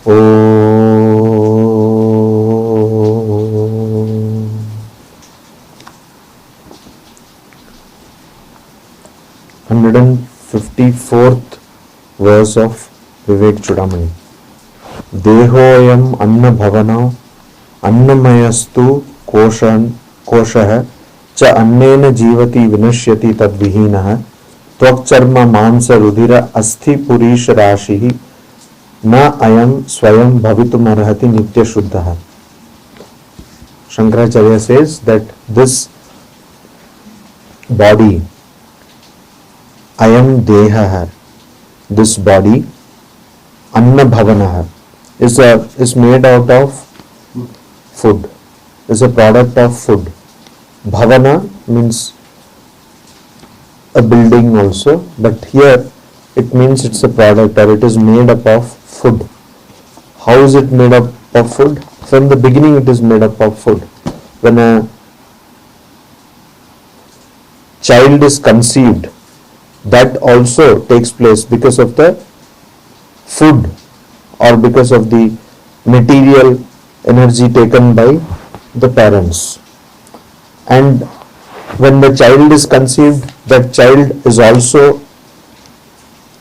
Om. 154th verse of Vivekachudamani. Dehoyam anna bhavana annamayastu koshah cha annena jivati vinashyati tadvihinah त्वक्चर्म मांस रुधिर अस्थि पुरीश राशि न अयम स्वयं भवितुमर्हति नित्य शुद्धः. Shankaracharya says that this body, ayam deha, this body, anna bhavana, is made out of food, is a product of food. Bhavana means a building also, but here it means it's a product or it is made up of food. How is it made up of food? From the beginning it is made up of food. When a child is conceived, that also takes place because of the food or because of the material energy taken by the parents. And when the child is conceived, that child is also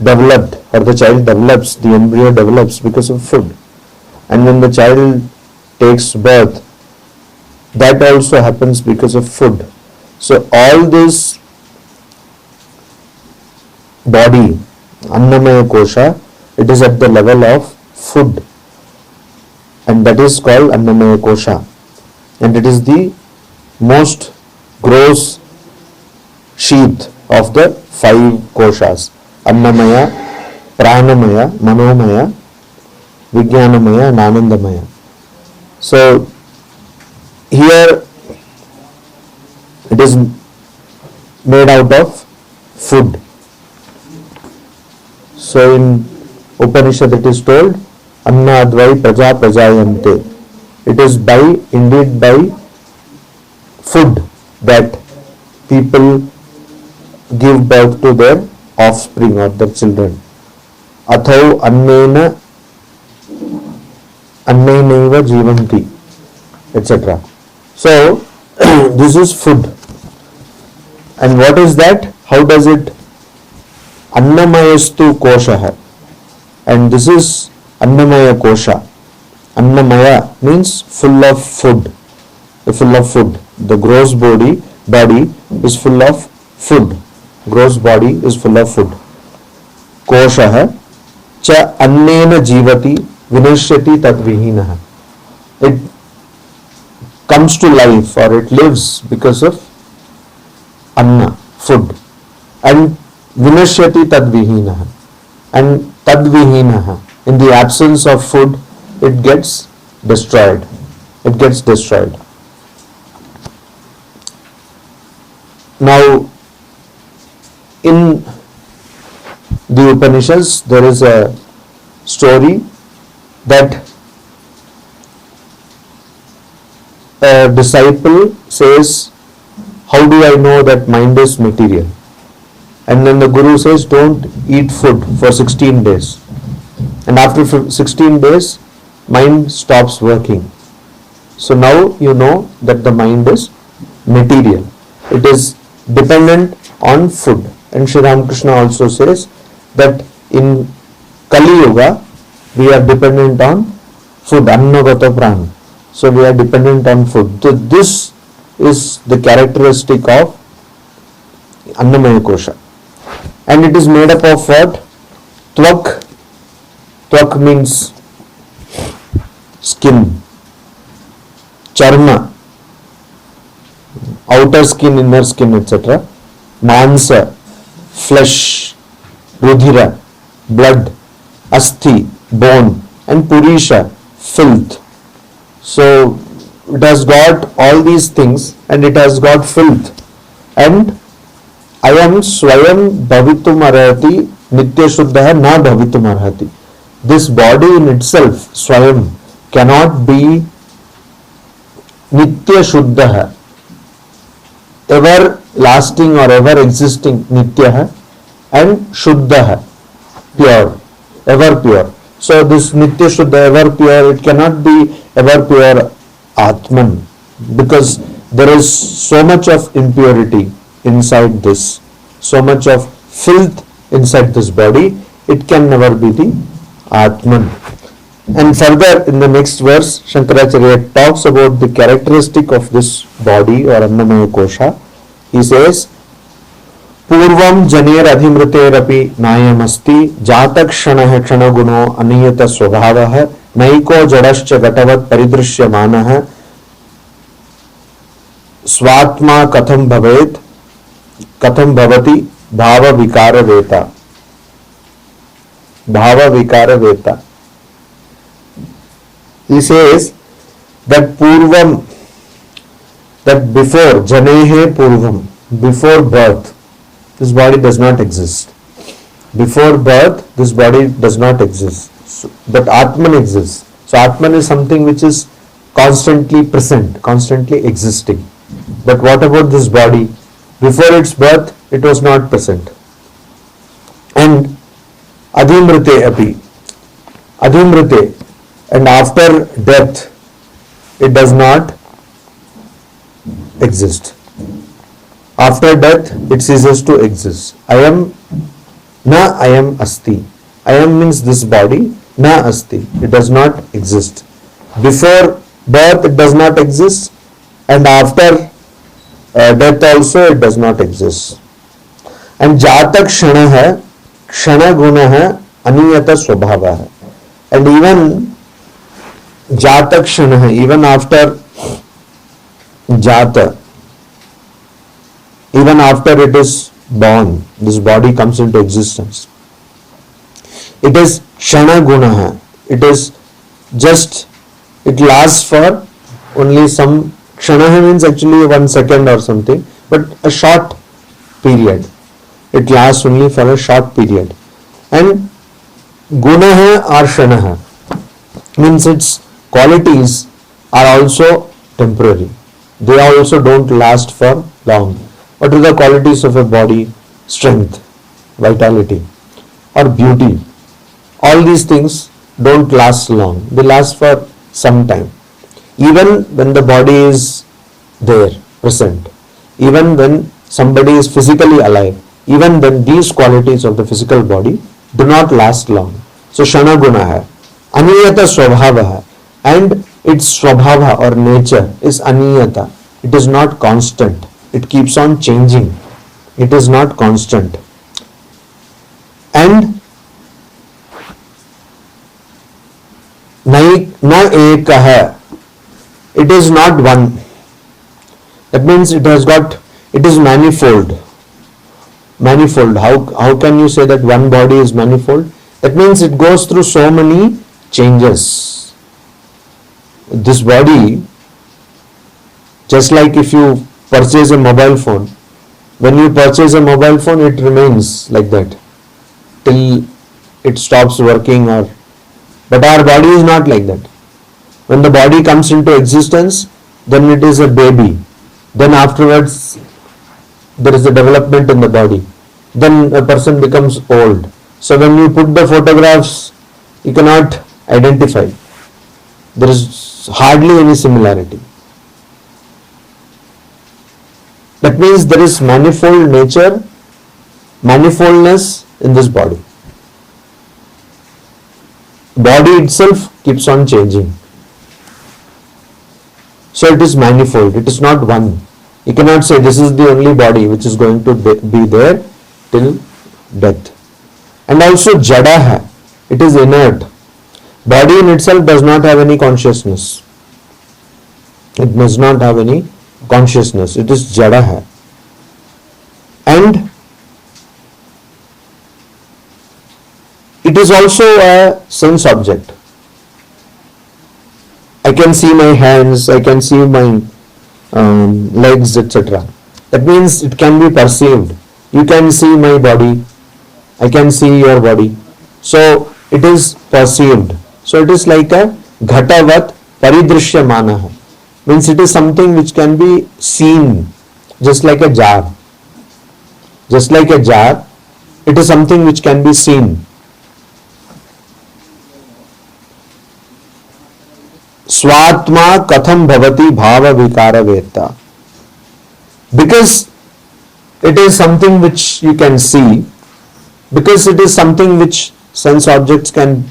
developed, or the child develops, the embryo develops because of food. And when the child takes birth, that also happens because of food. So all this body, Annamaya Kosha, it is at the level of food, and that is called Annamaya Kosha, and it is the most gross sheath of the 5 koshas: Annamaya, Pranamaya, Manomaya, Vijnanamaya and Anandamaya. So here it is made out of food. So in Upanishad it is told, Anna Advai Praja Prajayante. It is indeed by food that people give birth to their offspring or their children. Athau annenaiva jivanti, etc. So this is food. And what is that? How does it? Annamayastu kosha. And this is Annamaya kosha. Annamaya means full of food. Full of food. The gross body is full of food. Gross body is full of food. Kosha cha annena jivati vinashyati tadvihinah. It comes to life or it lives because of anna, food. And vinashyati tadvihinah. And tadvihinah, in the absence of food, it gets destroyed. It gets destroyed. Now, in the Upanishads, there is a story that a disciple says, how do I know that mind is material? And then the Guru says, don't eat food for 16 days. And after 16 days, mind stops working. So now you know that the mind is material. It is dependent on food. And Sri Ramakrishna also says that in Kali Yuga, we are dependent on food, annagata prana. So we are dependent on food. So this is the characteristic of Annamaya Kosha. And it is made up of what? Tvak. Tvak means skin. Charma, outer skin, inner skin, etc. Mansa, flesh. Rudhira, blood. Asthi, bone. And Purisha, filth. So it has got all these things and it has got filth. And I am swayam bhavitum arhati nitya shuddha na bhavitum arhati. This body in itself, swayam, cannot be nitya shuddha, ever lasting or ever existing, nitya, and shuddha, pure, ever pure. So this Nitya Shuddha, ever pure, it cannot be ever pure Atman, because there is so much of impurity inside this, so much of filth inside this body, it can never be the Atman. And further in the next verse, Shankaracharya talks about the characteristic of this body or Annamaya Kosha. He says, पूर्वं जनेर अधिमृतेरपि नायमस्ति जातक्षणः क्षणगुणो अनियत स्वभावः नैको जडश्च घटवत् परिदृश्यमानः स्वात्मा कथं भवेत् कथं भवति भावविकारवेता. He says that purvam, that before janehe purvam, before birth, this body does not exist. Before birth, this body does not exist. So, but Atman exists. So Atman is something which is constantly present, constantly existing. But what about this body? Before its birth, it was not present. And Adhimrite api, Adhimrite, and after death, it does not exist. After death, it ceases to exist. I am asti. I am means this body, na asti. It does not exist. Before birth, it does not exist, and after death also, it does not exist. And jata kshanah, kshana gunah, aniyata swabhava. And even jata kshanah, even after jata, even after it is born, this body comes into existence. It is kshana gunaha. It is just, it lasts for only some, kshana means actually 1 second or something, but a short period. It lasts only for a short period. And gunaha or shanaha means its qualities are also temporary. They also don't last for long. What are the qualities of a body? Strength, vitality, or beauty. All these things don't last long. They last for some time. Even when the body is there, present, even when somebody is physically alive, even then these qualities of the physical body do not last long. So shana guna hai, aniyata swabhava, and its swabhava or nature is aniyata. It is not constant. It keeps on changing. It is not constant. And na ekah, it is not one. That means it is manifold. Manifold. How can you say that one body is manifold? That means it goes through so many changes. This body, just like if you purchase a mobile phone, when you purchase a mobile phone, it remains like that till it stops working, but our body is not like that. When the body comes into existence, then it is a baby. Then afterwards, there is a development in the body. Then a person becomes old. So when you put the photographs, you cannot identify. There is hardly any similarity. That means there is manifold nature, manifoldness in this body. Body itself keeps on changing. So it is manifold, it is not one. You cannot say this is the only body which is going to be there till death. And also jada hai, it is inert. Body in itself does not have any consciousness. It does not have any consciousness. It is jada hai. And it is also a sense object. I can see my hands, I can see my legs, etc. That means it can be perceived. You can see my body, I can see your body. So it is perceived. So it is like a ghatavat paridrishyamanaha. Means it is something which can be seen, just like a jar. Just like a jar, it is something which can be seen. Swatma katham bhavati bhava vikara veta. Because it is something which you can see, because it is something which sense objects can,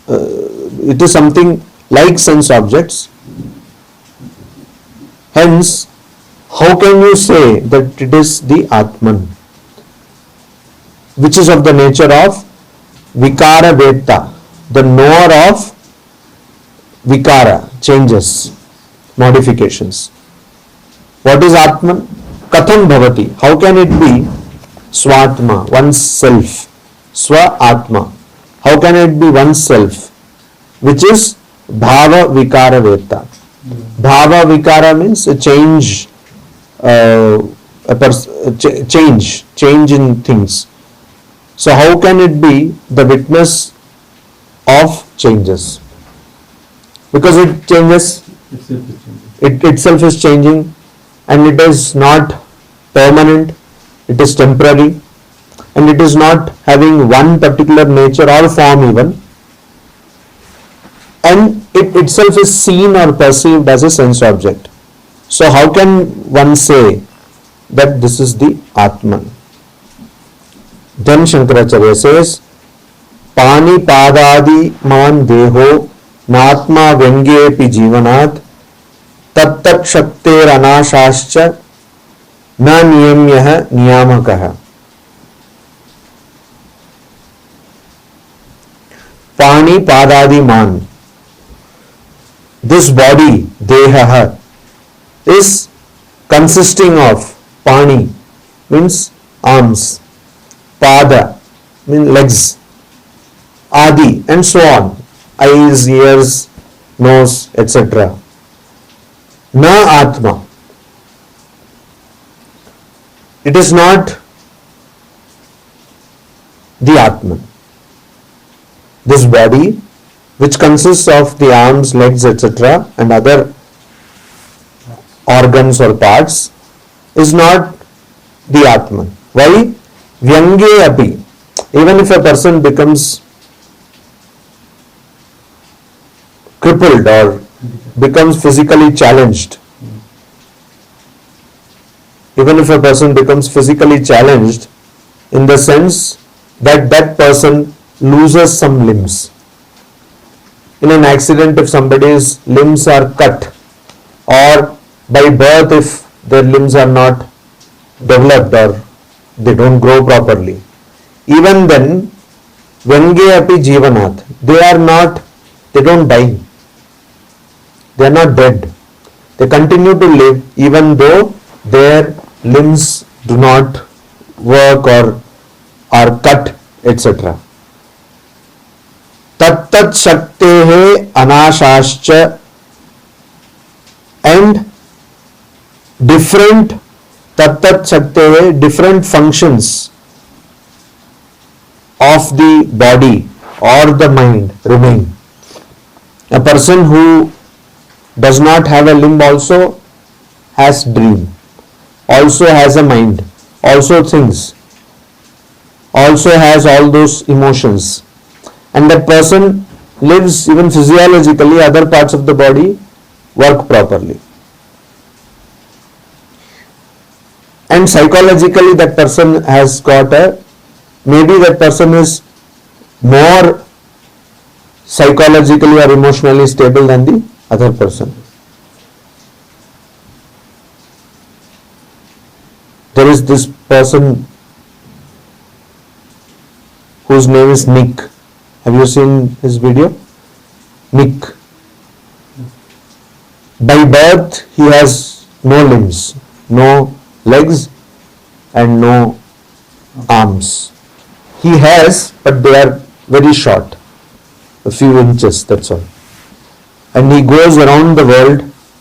it is something like sense objects. Hence, how can you say that it is the Atman, which is of the nature of Vikara Veta, the knower of Vikara, changes, modifications. What is Atman? Katham Bhavati. How can it be Swatma, oneself? Swa Atma. How can it be oneself? Which is Bhava Vikara Veta. Bhava Vikara means a change, change in things. So how can it be the witness of changes? Because it changes, it itself is changing, and it is not permanent, it is temporary, and it is not having one particular nature or form even, and it itself is seen or perceived as a sense object. So how can one say that this is the Atman? Then Shankaracharya says, Pani padadi man deho natma vyangyepi jivanat tattat shakter anashascha na niyamyah niyamakah. Pani padadi man. This body, deha, is consisting of pani, means arms, pada, means legs, adi, and so on, eyes, ears, nose, etc. Na atma. It is not the Atman. This body, which consists of the arms, legs, etc., and other organs or parts, is not the Atman. Why? Vyangye api. Even if a person becomes crippled or becomes physically challenged, even if a person becomes physically challenged in the sense that that person loses some limbs. In an accident, if somebody's limbs are cut, or by birth if their limbs are not developed or they don't grow properly, even then, Vyangye api jivanat, they don't die. They are not dead. They continue to live even though their limbs do not work or are cut, etc. Tattat shaktehe anashascha, and different tattat shaktehe, different functions of the body or the mind remain. A person who does not have a limb also has dream, also has a mind, also thinks, also has all those emotions, and that person lives even physiologically, other parts of the body work properly, and psychologically that person has got maybe that person is more psychologically or emotionally stable than the other person. There is this person whose name is Nick. Have you seen his video? Nick. By birth he has no limbs, no legs and no arms. He has, but they are very short, a few inches, that's all. And he goes around the world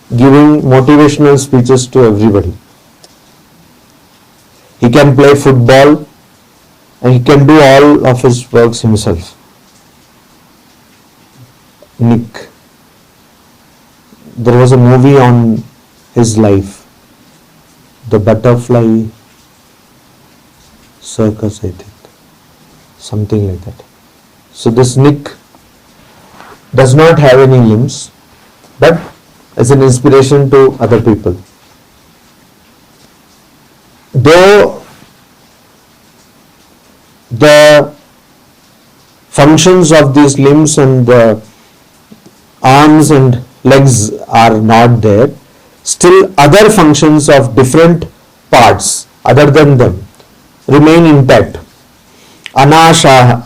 giving motivational speeches to everybody. He can play football and he can do all of his works himself. Nick. There was a movie on his life, The Butterfly Circus, I think. Something like that. So this Nick does not have any limbs, but as an inspiration to other people. Though the functions of these limbs and the arms and legs are not there, still other functions of different parts other than them remain intact. Anashat,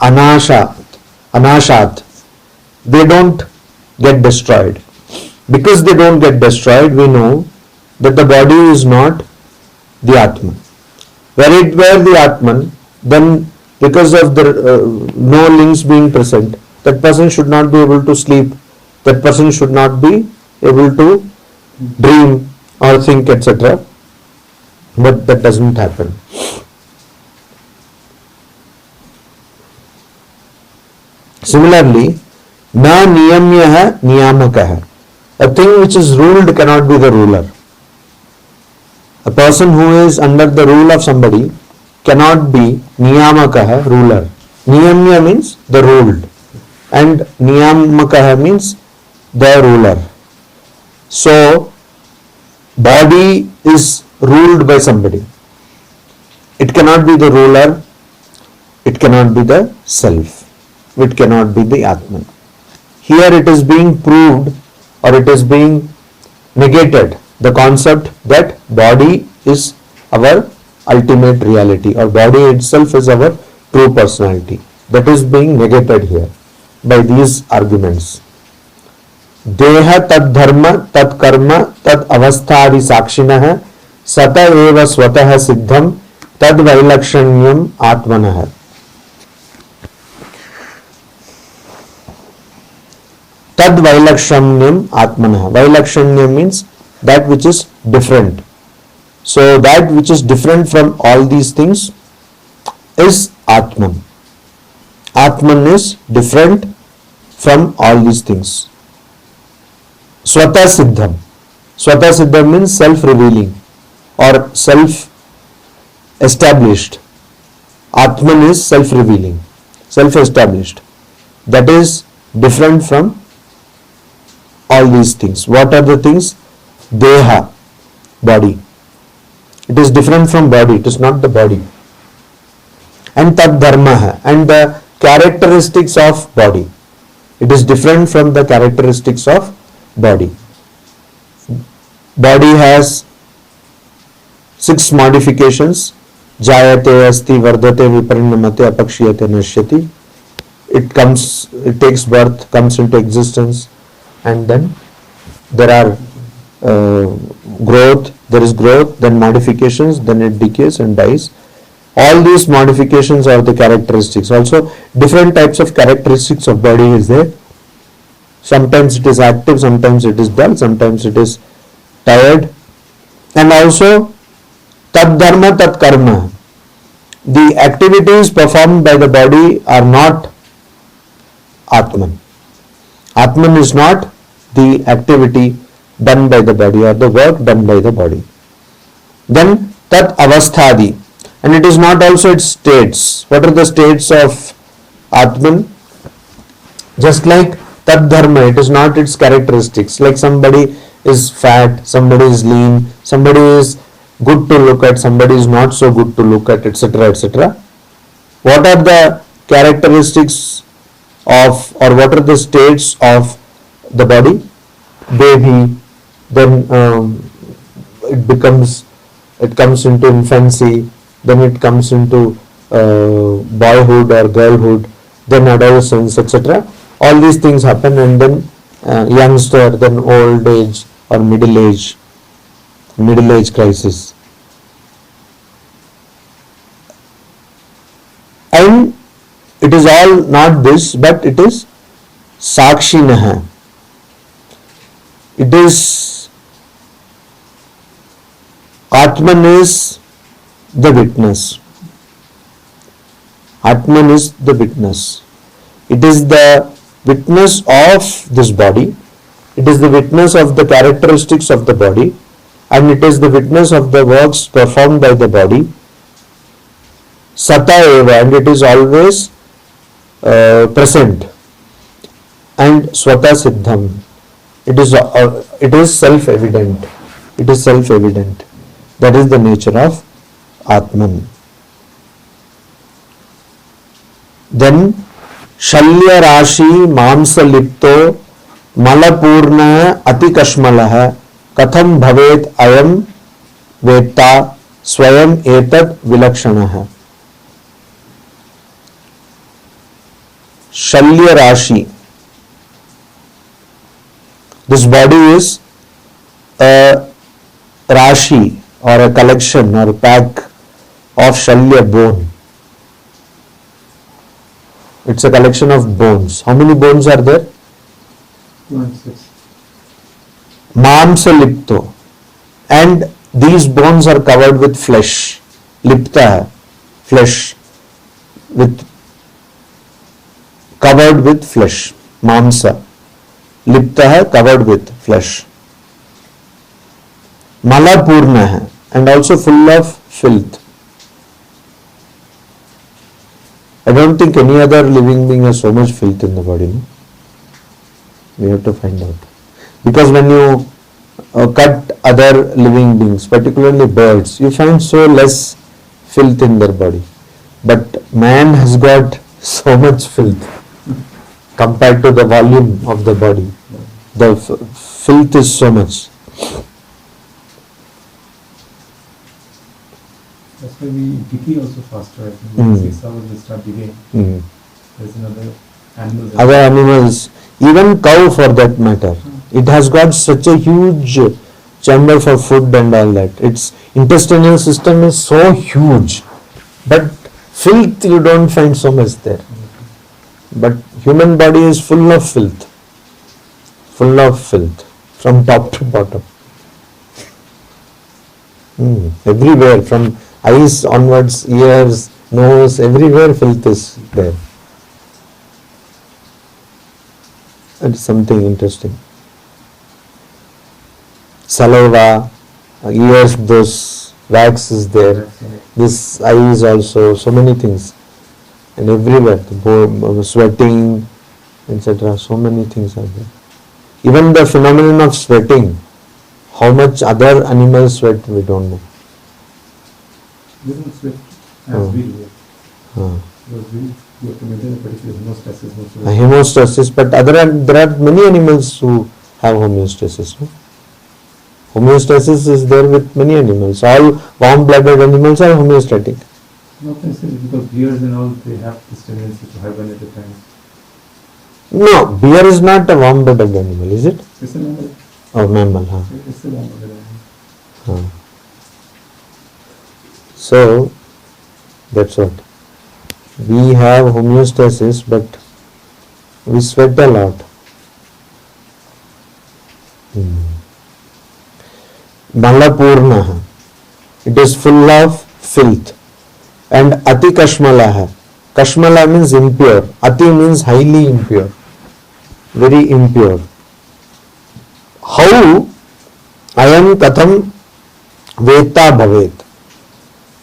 they don't get destroyed. Because they don't get destroyed, we know that the body is not the Atman. Were it were the Atman, then because of the no limbs being present, that person should not be able to sleep, that person should not be able to dream or think, etc. But that doesn't happen. Similarly, na niyamyah niyamakah. A thing which is ruled cannot be the ruler. A person who is under the rule of somebody cannot be niyamakah, ruler. Niyamya means the ruled, and niyamakah means the ruler. So, body is ruled by somebody. It cannot be the ruler, it cannot be the self, it cannot be the Atman. Here it is being proved, or it is being negated, the concept that body is our ultimate reality, or body itself is our true personality. That is being negated here by these arguments. Deha tad dharma tad karma tad avasthadi sakshinah sata eva swatah siddham tad vailakshanyam atmanah. Tad vailakshanyam atmanah. Vailakshanyam means that which is different. So that which is different from all these things is Atman. Atman is different from all these things. Swata Siddham. Swata Siddham means self-revealing or self-established. Atman is self-revealing, self-established. That is different from all these things. What are the things? Deha, body. It is different from body, it is not the body. And tad dharma, and the characteristics of body. It is different from the characteristics of body. Body has 6 modifications. Jayate, asti, vardate, viparinamate, apakshiyate, nashyati. It takes birth, comes into existence, and then there are growth, then modifications, then it decays and dies. All these modifications are the characteristics. Also, different types of characteristics of body is there. Sometimes it is active, sometimes it is dull, sometimes it is tired. And also, tad dharma, tad karma. The activities performed by the body are not Atman. Atman is not the activity done by the body or the work done by the body. Then tat avasthadi, and it is not also its states. What are the states of Atman? Just like tat dharma, it is not its characteristics. Like somebody is fat, somebody is lean, somebody is good to look at, somebody is not so good to look at, etc., etc. What are the characteristics of, or what are the states of the body? Baby, then it comes into infancy, then it comes into boyhood or girlhood, then adolescence, etc. All these things happen, and then youngster, then old age or middle age crisis. And it is all not this, but it is sakshinah. It is Atman is the witness. Atman is the witness. It is the witness of this body. It is the witness of the characteristics of the body, and it is the witness of the works performed by the body. Sata eva, and it is always present. And swata siddham, It is self-evident. It is self-evident. That is the nature of Atman. Then Shalya Rashi Mamsa Lipto Malapurna Atikashmalah Katham Bhavet Ayam Veta Swayam Etat Vilakshanaha. Shalya Rashi. This body is a Rashi or a collection or a pack of Shalya bone. It's a collection of bones. How many bones are there? 206. Mamsa Lipto. And these bones are covered with flesh. Lipta, flesh. Covered with flesh. Mamsa. Lipta, covered with flesh. Malapurna, and also full of filth. I don't think any other living being has so much filth in the body. No? We have to find out. Because when you cut other living beings, particularly birds, you find so less filth in their body. But man has got so much filth compared to the volume of the body. The filth is so much. That's why we decay also faster. I think 6 hours we start decaying. There's another animal. Other animals, even cow for that matter, it has got such a huge chamber for food and all that. Its intestinal system is so huge, but filth you don't find so much there. But human body is full of filth from top to bottom. Everywhere, from eyes onwards, ears, nose, everywhere filth is there. That is something interesting. Saliva, ears, those wax is there. This eyes also, so many things. And everywhere, the sweating, etc. So many things are there. Even the phenomenon of sweating, how much other animals sweat, we don't know. They don't sweat as we do. Because we have to maintain a particular hemostasis. Hemostasis, but there are many animals who have homeostasis. No? Homeostasis is there with many animals. All warm-blooded animals are homeostatic. Not necessarily, because bears and all, they have this tendency to hibernate at times. No, bear is not a warm-blooded animal, is it? It's a mammal. Oh, mammal, It's a warm-blooded animal. So, that's what. We have homeostasis, but we sweat a lot. Malapurna. It is full of filth. And Ati Kashmala. Kashmala means impure. Ati means highly impure. Very impure. How Ayam Katham Veta Bhavet?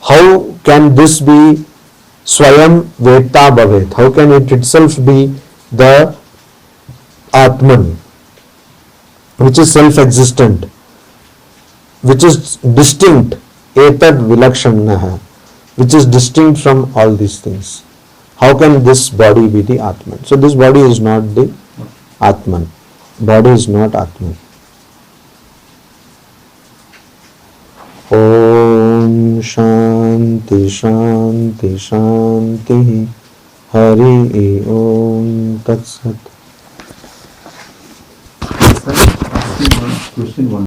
How can this be Swayam Veta Bhavet? How can it itself be the Atman, which is self-existent, which is distinct, Etad Vilakshanaha, which is distinct from all these things? How can this body be the Atman? So this body is not the Atman. Body is not Atman. Om Shanti Shanti Shanti Hari Om Tat Sat. Question 1.